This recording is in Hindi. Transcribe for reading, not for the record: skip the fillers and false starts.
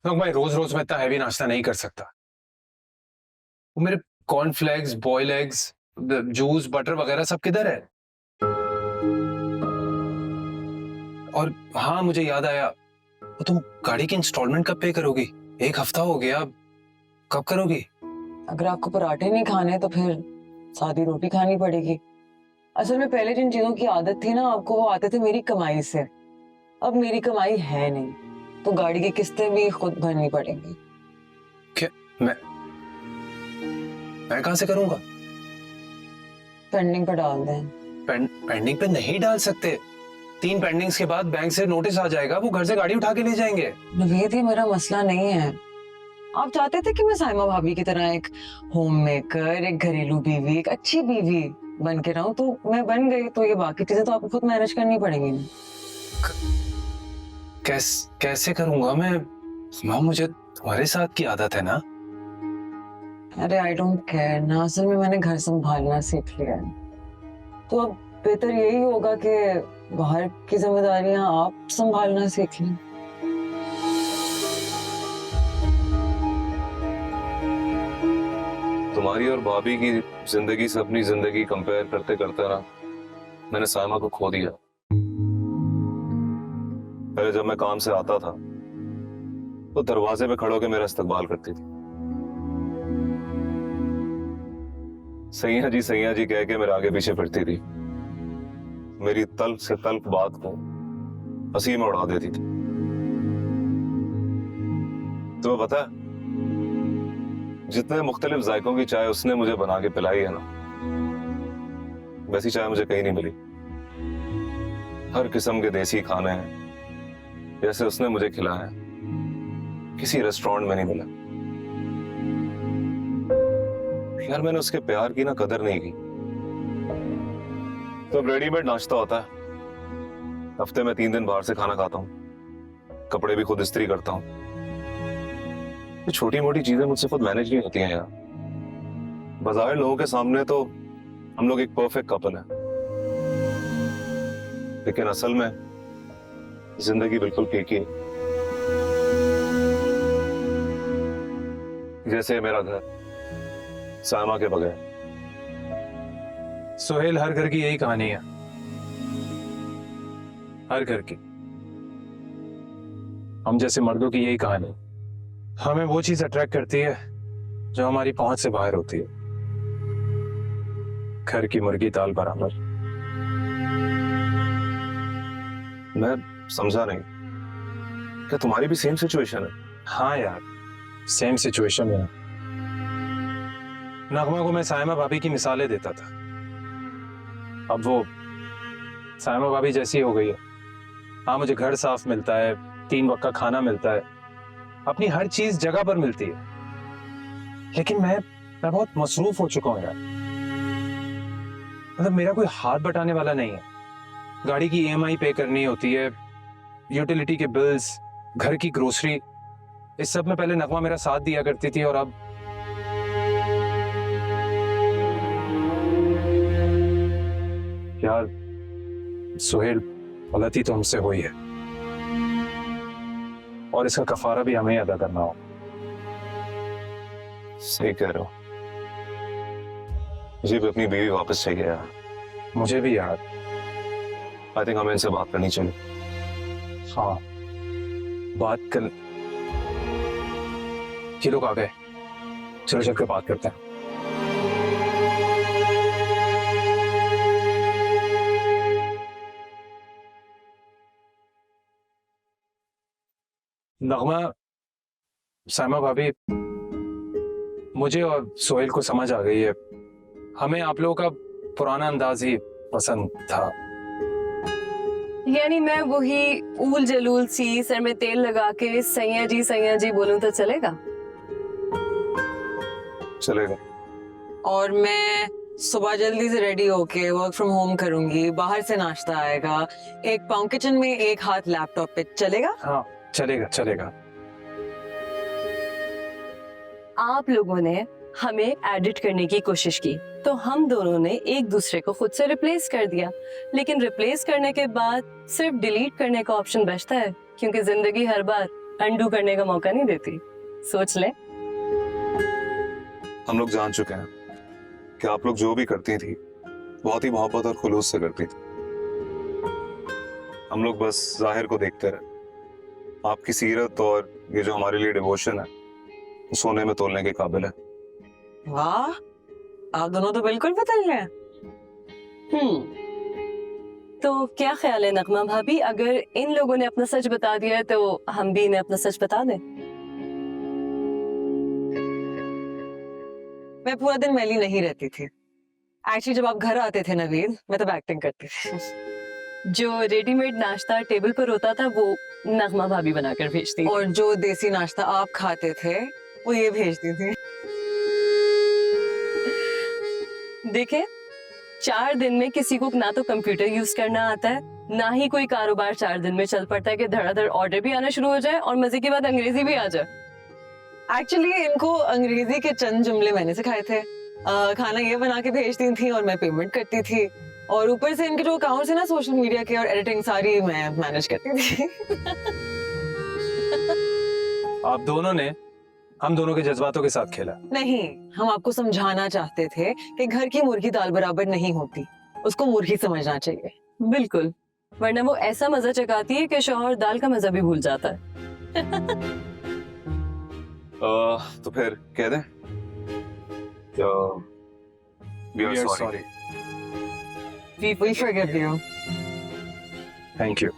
तो मैं रोज रोज में इतना हैवी नाश्ता नहीं कर सकता। वो मेरे cornflakes, boil eggs, juice, butter वगैरह सब किधर है? और हाँ, मुझे याद आया, वो तुम गाड़ी की इंस्टॉलमेंट कब पे करोगी? 1 हफ्ता हो गया, कब करोगी? अगर आपको पराठे नहीं खाने तो फिर सादी रोटी खानी पड़ेगी। असल में पहले जिन चीजों की आदत थी ना आपको, वो आते थे मेरी कमाई से। अब मेरी कमाई है नहीं, तो गाड़ी की किस्तें भी खुद भरनी पड़ेंगी। क्या? मैं कहां से करूंगा? पेंडिंग पर डाल दें। पेंडिंग पे नहीं डाल सकते। 3 पेंडिंग्स के बाद बैंक से नोटिस आ जाएगा, वो घर से गाड़ी उठा के ले जाएंगे। नवेद, ये मेरा मसला नहीं है। आप चाहते थे कि मैं साइमा भाभी की तरह एक होम मेकर, एक घरेलू बीवी, एक अच्छी बीवी बन के रहूं, तो मैं बन गई। तो ये बाकी चीजें तो आपको खुद मैनेज करनी पड़ेंगी ना। कैसे करूंगा मैं? माँ, मुझे तुम्हारे साथ की आदत है ना। अरे आई डोंट केयर ना, असल में मैंने घर संभालना सीख लिया है। तो अब बेहतर यही होगा कि बाहर की जिम्मेदारियां आप संभालना सीख लें। तुम्हारी और भाभी की जिंदगी से अपनी जिंदगी कंपेयर करते करते ना मैंने साइमा को खो दिया। पहले जब मैं काम से आता था तो दरवाजे पे खड़े होकर मेरा इस्तकबाल करती थी। सैया जी कह के मेरे आगे पीछे फिरती थी। मेरी तल्ख से तल्ख बात को हंसी में उड़ा देती थी। तुम्हें पता है, जितने मुख्तलिफ जायकों की चाय उसने मुझे बना के पिलाई है ना, वैसी चाय मुझे कहीं नहीं मिली। हर किस्म के देसी खाने हैं जैसे उसने मुझे खिलाया है, किसी रेस्टोरेंट में नहीं मिला। यार, मैंने उसके प्यार की ना कदर नहीं की। तो अब रेडीमेड नाश्ता होता है। हफ्ते में 3 दिन बाहर से खाना खाता हूँ, कपड़े भी खुद इस्त्री करता हूँ। ये छोटी मोटी चीजें मुझसे खुद मैनेज नहीं होती हैं यार। बाजार लोगों के सामने तो हम लोग एक परफेक्ट कपल है, लेकिन असल में जिंदगी बिल्कुल फीकी है। जैसे मेरा घर साइमा के बगैर। सोहेल, हर घर की यही कहानी है, हर घर की। हम जैसे मर्दों की यही कहानी। हमें वो चीज अट्रैक्ट करती है जो हमारी पहुंच से बाहर होती है। घर की मुर्गी दाल बराबर। मैं समझा नहीं, क्या तुम्हारी भी सेम सिचुएशन है? हाँ यार, सेम सिचुएशन है। नगमा को मैं साइमा भाभी की मिसालें देता था, अब वो साइमा भाभी जैसी हो गई है। हाँ, मुझे घर साफ मिलता है, 3 वक्त का खाना मिलता है, अपनी हर चीज जगह पर मिलती है, लेकिन मैं बहुत मसरूफ हो चुका हूं यार। मतलब मेरा कोई हाथ बटाने वाला नहीं है। गाड़ी की EMI पे करनी होती है, यूटिलिटी के बिल्स, घर की ग्रोसरी, इस सब में पहले नगमा मेरा साथ दिया करती थी, और अब यार सुहेल, गलती तो हमसे हुई है और इसका कफारा भी हमें अदा करना हो। सही कह रहे हो, मुझे भी अपनी बीवी वापस चाहिए यार। मुझे भी यार। आई थिंक हमें इनसे बात करनी चाहिए। हाँ, बात कर। ये लोग आ गए, चलो चल कर बात करते हैं। नगमा, साइमा भाभी, मुझे और सोहेल को समझ आ गई है, हमें आप लोगों का पुराना अंदाज ही पसंद था। यानी मैं वही ऊल जलूल सी सर में तेल लगा के सैया जी बोलूं तो चलेगा? चलेगा। और मैं सुबह जल्दी से रेडी होके वर्क फ्रॉम होम करूंगी, बाहर से नाश्ता आएगा, 1 पाँव किचन में, 1 हाथ लैपटॉप पे, चलेगा? हाँ, चलेगा चलेगा। आप लोगों ने हमें एडिट करने की कोशिश की तो हम दोनों ने एक दूसरे को खुद से रिप्लेस कर दिया, लेकिन रिप्लेस करने के बाद सिर्फ डिलीट करने का ऑप्शन बचता है, क्योंकि जिंदगी हर बार अंडू करने का मौका नहीं देती। सोच ले। हम लोग जान चुके हैं कि आप लोग जो भी करती थी बहुत ही मोहब्बत और खुलूस से करती थी। हम लोग बस जाहिर को देखते रहे। आपकी सीरत और ये जो हमारे लिए डिवोशन है वो सोने में तोलने के काबिल है। वाह, आप दोनों तो बिल्कुल बदल गए। तो क्या ख्याल है नगमा भाभी, अगर इन लोगों ने अपना सच बता दिया है तो हम भी इन्हें अपना सच बता दें? मैं पूरा दिन मैली नहीं रहती थी। एक्चुअली जब आप घर आते थे नवीद, मैं तब एक्टिंग करती थी। जो रेडीमेड नाश्ता टेबल पर होता था वो नगमा भाभी बनाकर भेजती थी। और जो देसी नाश्ता आप खाते थे वो ये भेजती थी। देखे, 4 दिन में किसी को ना तो कंप्यूटर यूज करना आता है, ना ही कोई कारोबार 4 दिन में चल पड़ता है कि धड़ाधड़ ऑर्डर भी आना शुरू हो जाए और मजे की बात अंग्रेजी भी आ जाए। एक्चुअली इनको अंग्रेजी के चंद जुमले मैंने सिखाए थे। खाना ये बना के भेजती थी और मैं पेमेंट करती थी। और ऊपर से इनके जो अकाउंट्स है ना सोशल मीडिया के और एडिटिंग, सारी मैं मैनेज करती थी। आप दोनों ने हम दोनों के जज्बातों के साथ खेला। नहीं, हम आपको समझाना चाहते थे कि घर की मुर्गी दाल बराबर नहीं होती, उसको मुर्गी समझना चाहिए। बिल्कुल, वरना वो ऐसा मजा चकाती है कि शौहर दाल का मजा भी भूल जाता है। तो फिर कह दें we are sorry. We forgive you. Thank you.